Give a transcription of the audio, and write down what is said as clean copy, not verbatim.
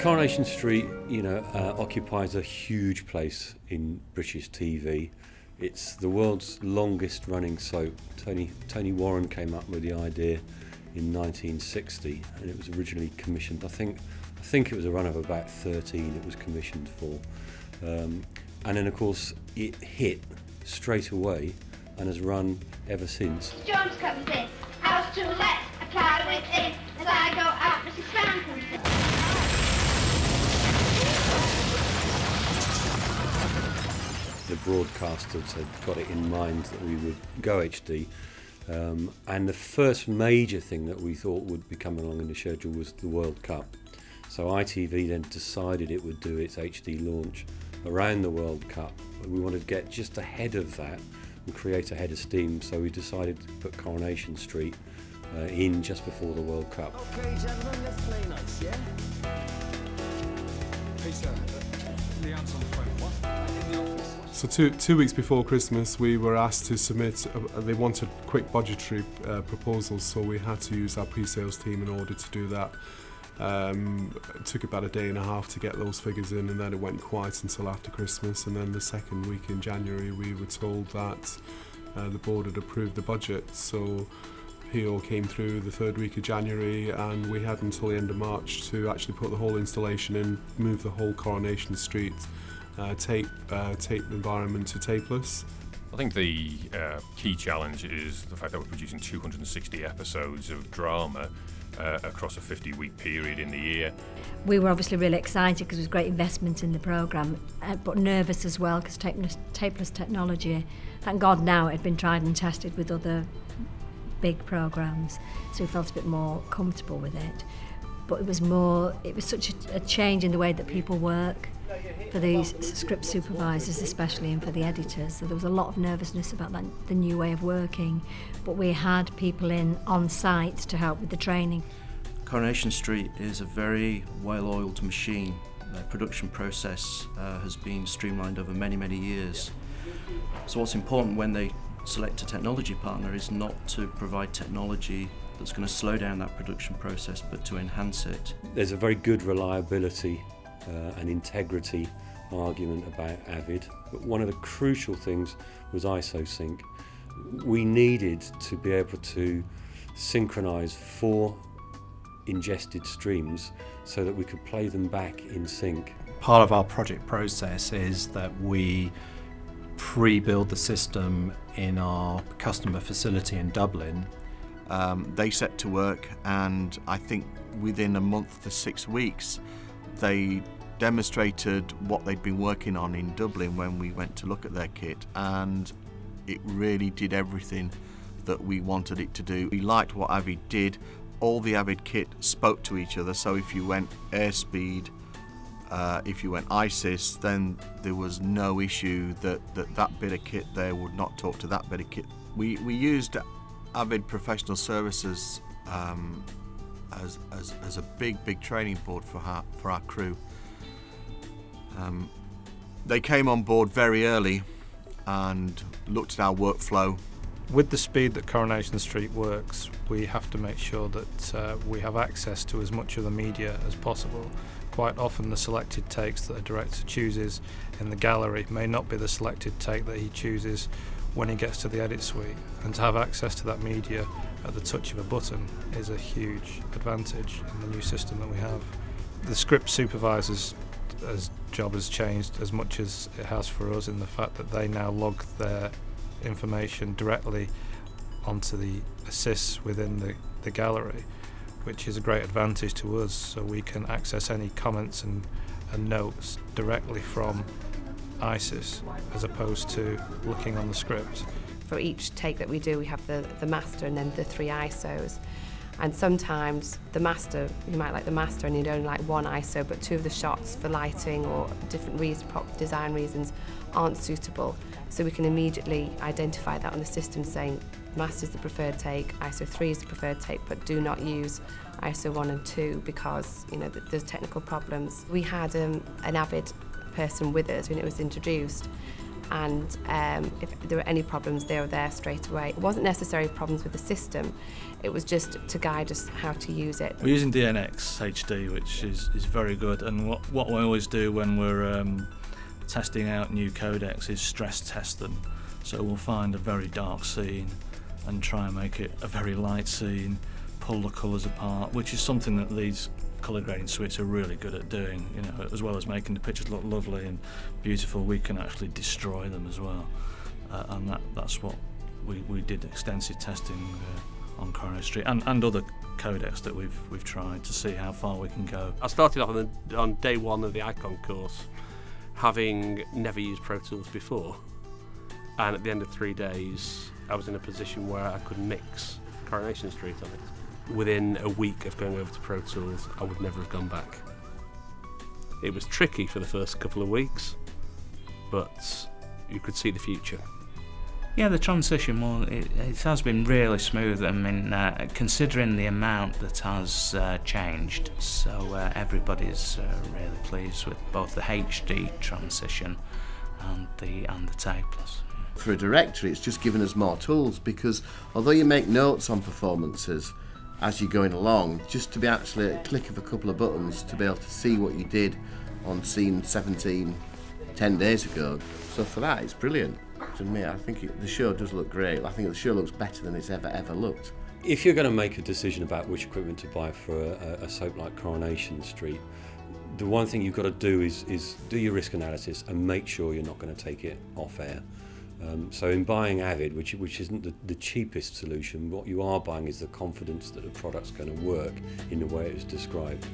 Coronation Street, occupies a huge place in British TV. It's the world's longest running soap. Tony Warren came up with the idea in 1960, and it was originally commissioned. I think it was a run of about 13 it was commissioned for. And then of course it hit straight away and has run ever since. Jones comes in, house to let, a cloud within, as I go out, Mrs. Brown comes in. The broadcasters had got it in mind that we would go HD, and the first major thing that we thought would be coming along in the schedule was the World Cup. So ITV then decided it would do its HD launch around the World Cup. We wanted to get just ahead of that and create a head of steam, so we decided to put Coronation Street in just before the World Cup. Okay, gentlemen, let's play nice, yeah? Peter, Leon's on the phone. What? In the office? So two weeks before Christmas, we were asked to submit, they wanted quick budgetary proposals, so we had to use our pre-sales team in order to do that. It took about a day and a half to get those figures in, and then it went quiet until after Christmas, and then the second week in January we were told that the board had approved the budget. So PO came through the third week of January, and we had until the end of March to actually put the whole installation in, move the whole Coronation Street tape environment to tapeless. I think the key challenge is the fact that we're producing 260 episodes of drama across a 50-week period in the year. We were obviously really excited because it was great investment in the programme, but nervous as well because tapeless technology, thank God now it had been tried and tested with other big programmes, so we felt a bit more comfortable with it. But it was such a change in the way that people work, for these script supervisors especially, and for the editors. So there was a lot of nervousness about that, the new way of working, but we had people on site to help with the training. Coronation Street is a very well-oiled machine. The production process has been streamlined over many years. So what's important when they select a technology partner is not to provide technology that's going to slow down that production process, but to enhance it. There's a very good reliability and integrity argument about Avid, but one of the crucial things was ISO sync. We needed to be able to synchronise 4 ingested streams so that we could play them back in sync. Part of our project process is that we pre-build the system in our customer facility in Dublin. They set to work, and I think within a month to 6 weeks they demonstrated what they'd been working on in Dublin when we went to look at their kit, and it really did everything that we wanted it to do. We liked what Avid did. All the Avid kit spoke to each other, so if you went airspeed, if you went ISIS, then there was no issue that bit of kit there would not talk to that bit of kit. We used Avid Professional Services as a big training board for our crew. They came on board very early and looked at our workflow. With the speed that Coronation Street works, we have to make sure that we have access to as much of the media as possible. Quite often the selected takes that a director chooses in the gallery may not be the selected take that he chooses when he gets to the edit suite, and to have access to that media at the touch of a button is a huge advantage in the new system that we have. The script supervisors' job has changed as much as it has for us, in the fact that they now log their information directly onto the assists within the gallery, which is a great advantage to us, so we can access any comments and notes directly from ISIS as opposed to looking on the script. For each take that we do, we have the master and then the 3 ISOs. And sometimes the master, you might like the master and you'd only like 1 ISO, but 2 of the shots for lighting or different design reasons aren't suitable. So we can immediately identify that on the system, saying master is the preferred take, ISO 3 is the preferred take, but do not use ISO 1 and 2 because there's technical problems. We had an Avid person with us when it was introduced, and if there were any problems, they were there straight away. It wasn't necessarily problems with the system, it was just to guide us how to use it. We're using DNX HD, which is very good, and what we always do when we're testing out new codecs is stress test them. So we'll find a very dark scene and try and make it a very light scene, pull the colours apart, which is something that these colour grading suites are really good at doing. You know, as well as making the pictures look lovely and beautiful, we can actually destroy them as well, and that's what we did extensive testing on Coronation Street and other codecs that we've tried to see how far we can go. I started off on day one of the Icon course, having never used Pro Tools before, and at the end of 3 days I was in a position where I could mix Coronation Street on it. Within a week of going over to Pro Tools, I would never have gone back. It was tricky for the first couple of weeks, but you could see the future. Yeah, the transition, well, it has been really smooth. I mean, considering the amount that has changed, so everybody's really pleased with both the HD transition and the Tape Plus. For a director, it's just given us more tools, because although you make notes on performances as you're going along, just to be actually at a click of a couple of buttons to be able to see what you did on scene 17 10 days ago. So for that, it's brilliant. To me, I think the show does look great. I think the show looks better than it's ever looked. If you're going to make a decision about which equipment to buy for a soap like Coronation Street, the one thing you've got to do is do your risk analysis and make sure you're not going to take it off air. So in buying Avid, which isn't the cheapest solution, what you are buying is the confidence that the product's going to work in the way it was described.